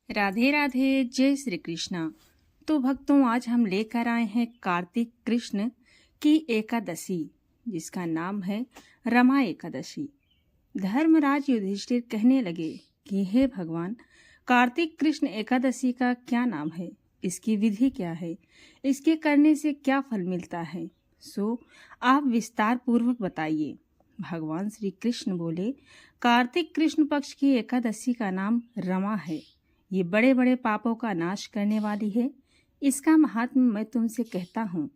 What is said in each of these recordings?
राधे राधे। जय श्री कृष्णा। तो भक्तों, आज हम लेकर आए हैं कार्तिक कृष्ण की एकादशी, जिसका नाम है रमा एकादशी। धर्मराज युधिष्ठिर कहने लगे कि हे भगवान, कार्तिक कृष्ण एकादशी का क्या नाम है, इसकी विधि क्या है, इसके करने से क्या फल मिलता है, सो आप विस्तार पूर्वक बताइए। भगवान श्री कृष्ण बोले, कार्तिक कृष्ण पक्ष की एकादशी का नाम रमा है। ये बड़े बड़े पापों का नाश करने वाली है। इसका महात्म्य मैं तुमसे कहता हूँ,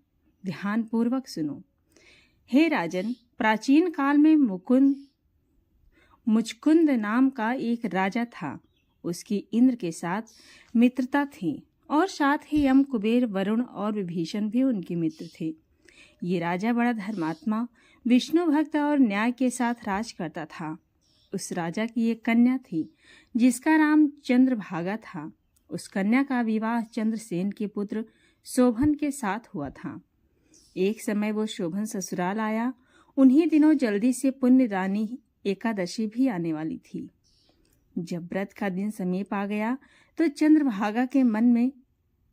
ध्यान पूर्वक सुनो। हे राजन, प्राचीन काल में मुचकुंद नाम का एक राजा था। उसकी इंद्र के साथ मित्रता थी और साथ ही यम, कुबेर, वरुण और विभीषण भी उनके मित्र थे। ये राजा बड़ा धर्मात्मा, विष्णु भक्त और न्याय के साथ राज करता था। उस राजा की एक कन्या थी जिसका नाम चंद्रभागा था। उस कन्या का विवाह चंद्रसेन के पुत्र शोभन के साथ हुआ था। एक समय वो शोभन ससुराल आया। उन्हीं दिनों जल्दी से पुण्यदानी एकादशी भी आने वाली थी। जब व्रत का दिन समीप आ गया तो चंद्रभागा के मन में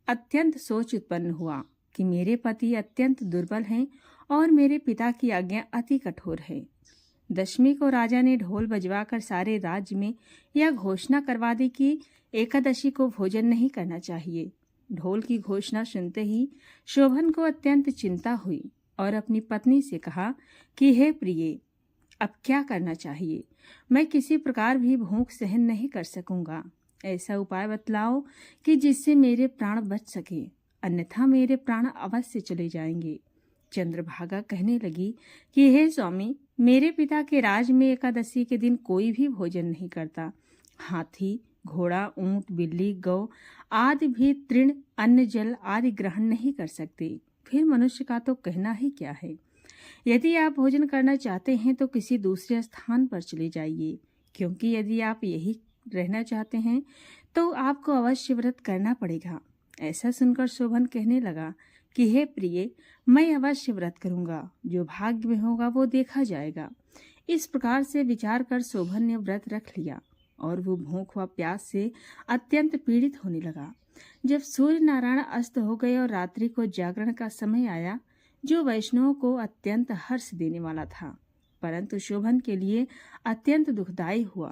अत्यंत सोच उत्पन्न हुआ कि मेरे पति अत्यंत दुर्बल हैं और मेरे पिता की आज्ञा अति कठोर है। दशमी को राजा ने ढोल बजवाकर सारे राज्य में यह घोषणा करवा दी कि एकादशी को भोजन नहीं करना चाहिए। ढोल की घोषणा सुनते ही शोभन को अत्यंत चिंता हुई और अपनी पत्नी से कहा कि हे प्रिय, अब क्या करना चाहिए? मैं किसी प्रकार भी भूख सहन नहीं कर सकूंगा। ऐसा उपाय बतलाओ कि जिससे मेरे प्राण बच सके, अन्यथा मेरे प्राण अवश्य चले जाएंगे। चंद्रभागा कहने लगी कि हे स्वामी, मेरे पिता के राज में एकादशी के दिन कोई भी भोजन नहीं करता। हाथी, घोड़ा, ऊंट, बिल्ली, गौ आदि भी तृण, अन्न, जल आदि ग्रहण नहीं कर सकते। फिर मनुष्य का तो कहना ही क्या है। यदि आप भोजन करना चाहते हैं तो किसी दूसरे स्थान पर चले जाइए, क्योंकि यदि आप यही रहना चाहते हैं तो आपको अवश्य व्रत करना पड़ेगा। ऐसा सुनकर शोभन कहने लगा कि हे प्रिय, मैं अवश्य व्रत करूंगा। जो भाग्य में होगा वो देखा जाएगा। इस प्रकार से विचार कर शोभन ने व्रत रख लिया और वो भूख व प्यास से अत्यंत पीड़ित होने लगा। जब सूर्य नारायण अस्त हो गए और रात्रि को जागरण का समय आया, जो वैष्णवों को अत्यंत हर्ष देने वाला था, परंतु शोभन के लिए अत्यंत दुखदायी हुआ।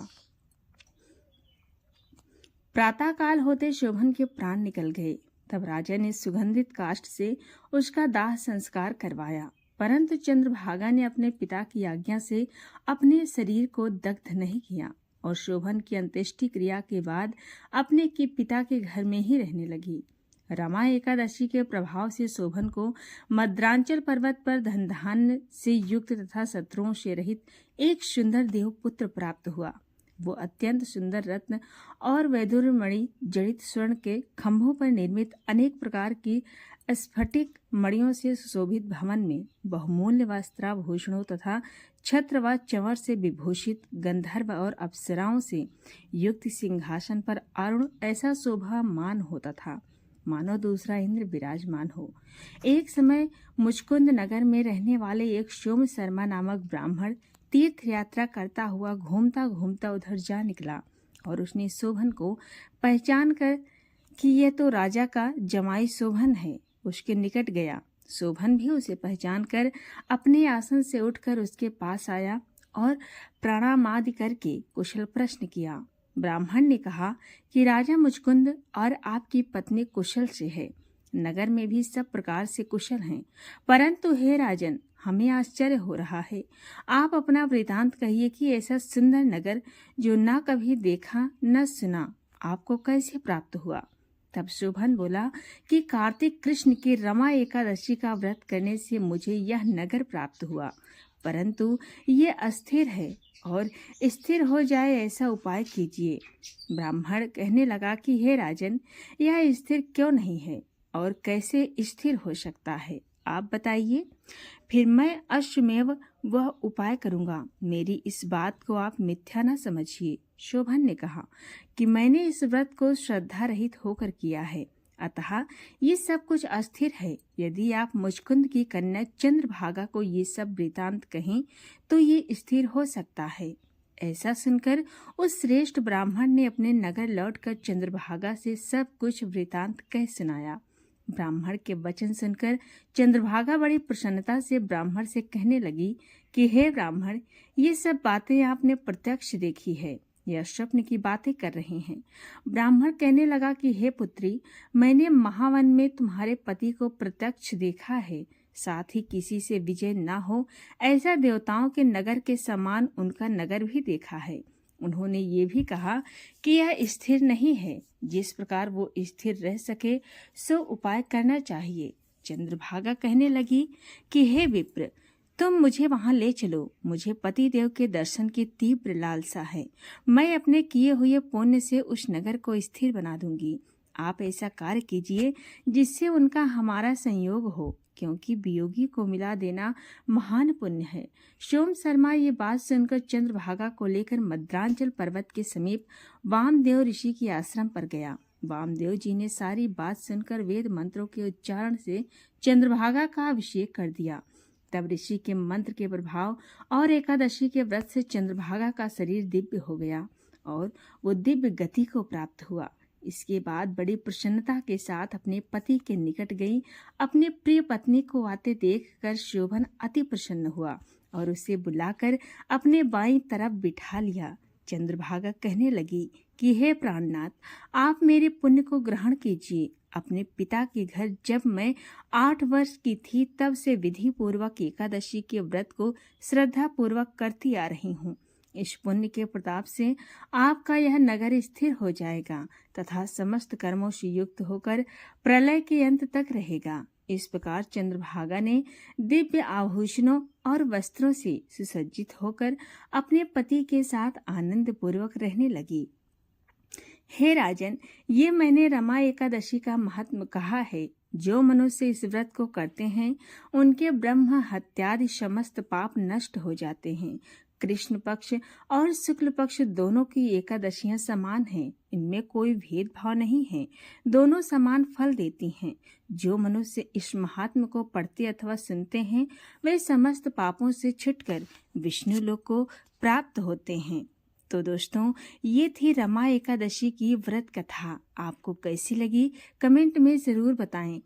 प्रातःकाल होते शोभन के प्राण निकल गए। तब राजा ने सुगंधित काष्ठ से उसका दाह संस्कार करवाया, परंतु चंद्रभागा ने अपने पिता की आज्ञा से अपने शरीर को दग्ध नहीं किया और शोभन की अंत्येष्टि क्रिया के बाद अपने के पिता के घर में ही रहने लगी। रमा एकादशी के प्रभाव से शोभन को मद्रांचल पर्वत पर धन धान्य से युक्त तथा शत्रुओं से रहित एक सुंदर देवपुत्र प्राप्त हुआ। वो अत्यंत सुंदर रत्न और वैदुर्यमणि जड़ित स्वर्ण के खंभों पर निर्मित अनेक प्रकार की स्फटिक मणियों से सुशोभित भवन में बहुमूल्य वस्त्राभूषणों तथा छत्र व चंवर से विभूषित गंधर्व और अप्सराओं से युक्त सिंहासन पर अरुण ऐसा शोभामान होता था, मानो दूसरा इंद्र विराजमान हो। एक समय मुचकुंद नगर में रहने वाले एक सोम शर्मा नामक ब्राह्मण तीर्थ यात्रा करता हुआ घूमता घूमता उधर जा निकला और उसने शोभन को पहचान कर कि यह तो राजा का जमाई शोभन है, उसके निकट गया। शोभन भी उसे पहचान कर अपने आसन से उठकर उसके पास आया और प्रणामादि करके कुशल प्रश्न किया। ब्राह्मण ने कहा कि राजा मुचकुंद और आपकी पत्नी कुशल से है। नगर में भी सब प्रकार से कुशल हैं, परंतु हे राजन, हमें आश्चर्य हो रहा है। आप अपना वृतांत कहिए कि ऐसा सुंदर नगर जो ना कभी देखा न सुना, आपको कैसे प्राप्त हुआ? तब शोभन बोला कि कार्तिक कृष्ण की रमा एकादशी का व्रत करने से मुझे यह नगर प्राप्त हुआ, परंतु ये अस्थिर है और स्थिर हो जाए ऐसा उपाय कीजिए। ब्राह्मण कहने लगा कि हे राजन, यह स्थिर क्यों नहीं है और कैसे स्थिर हो सकता है, आप बताइए। फिर मैं अश्वमेव वह उपाय करूंगा। मेरी इस बात को आप मिथ्या न समझिए। शोभन ने कहा कि मैंने इस व्रत को श्रद्धा रहित होकर किया है, अतः ये सब कुछ अस्थिर है। यदि आप मुचकुंद की कन्या चंद्रभागा को ये सब वृतांत कहें तो ये स्थिर हो सकता है। ऐसा सुनकर उस श्रेष्ठ ब्राह्मण ने अपने नगर लौटकर चंद्रभागा से सब कुछ वृतांत कह सुनाया। ब्राह्मण के वचन सुनकर चंद्रभागा बड़ी प्रसन्नता से ब्राह्मण से कहने लगी कि हे ब्राह्मण, ये सब बातें आपने प्रत्यक्ष देखी है, यह स्वप्न की बातें कर रहे हैं। ब्राह्मण कहने लगा कि हे पुत्री, मैंने महावन में तुम्हारे पति को प्रत्यक्ष देखा है, साथ ही किसी से विजय न हो ऐसा देवताओं के नगर के समान उनका नगर भी देखा है। उन्होंने ये भी कहा कि यह स्थिर नहीं है, जिस प्रकार वो स्थिर रह सके सो उपाय करना चाहिए। चंद्रभागा कहने लगी कि हे विप्र, तुम मुझे वहां ले चलो, मुझे पति देव के दर्शन की तीव्र लालसा है। मैं अपने किए हुए पुण्य से उस नगर को स्थिर बना दूंगी। आप ऐसा कार्य कीजिए जिससे उनका हमारा संयोग हो, क्योंकि वियोगी को मिला देना महान पुण्य है। सोम शर्मा ये बात सुनकर चंद्रभागा को लेकर मद्रांचल पर्वत के समीप वामदेव ऋषि के आश्रम पर गया। वामदेव जी ने सारी बात सुनकर वेद मंत्रों के उच्चारण से चंद्रभागा का अभिषेक कर दिया। तब ऋषि के मंत्र के प्रभाव और एकादशी के व्रत से चंद्रभागा का शरीर दिव्य हो गया और वो दिव्य गति को प्राप्त हुआ। इसके बाद बड़ी प्रसन्नता के साथ अपने पति के निकट गई। अपने प्रिय पत्नी को आते देखकर शोभन अति प्रसन्न हुआ और उसे बुलाकर अपने बाईं तरफ बिठा लिया। चंद्रभागा कहने लगी कि हे प्राणनाथ, आप मेरे पुण्य को ग्रहण कीजिए। अपने पिता के घर जब मैं 8 वर्ष की थी तब से विधि पूर्वक एकादशी के व्रत को श्रद्धा पूर्वक करती आ रही हूँ। इस पुण्य के प्रताप से आपका यह नगर स्थिर हो जाएगा तथा समस्त कर्मों से युक्त होकर प्रलय के अंत तक रहेगा। इस प्रकार चंद्रभागा ने दिव्य आभूषणों और वस्त्रों से सुसज्जित होकर अपने पति के साथ आनंद पूर्वक रहने लगी। हे राजन, ये मैंने रमा एकादशी का महत्व कहा है। जो मनुष्य इस व्रत को करते हैं उनके ब्रह्म हत्यादि समस्त पाप नष्ट हो जाते हैं। कृष्ण पक्ष और शुक्ल पक्ष दोनों की एकादशियां समान हैं, इनमें कोई भेदभाव नहीं है, दोनों समान फल देती हैं। जो मनुष्य इस महात्म को पढ़ते अथवा सुनते हैं वे समस्त पापों से छुटकर विष्णु लोक को प्राप्त होते हैं। तो दोस्तों, ये थी रमा एकादशी की व्रत कथा। आपको कैसी लगी कमेंट में जरूर बताएं।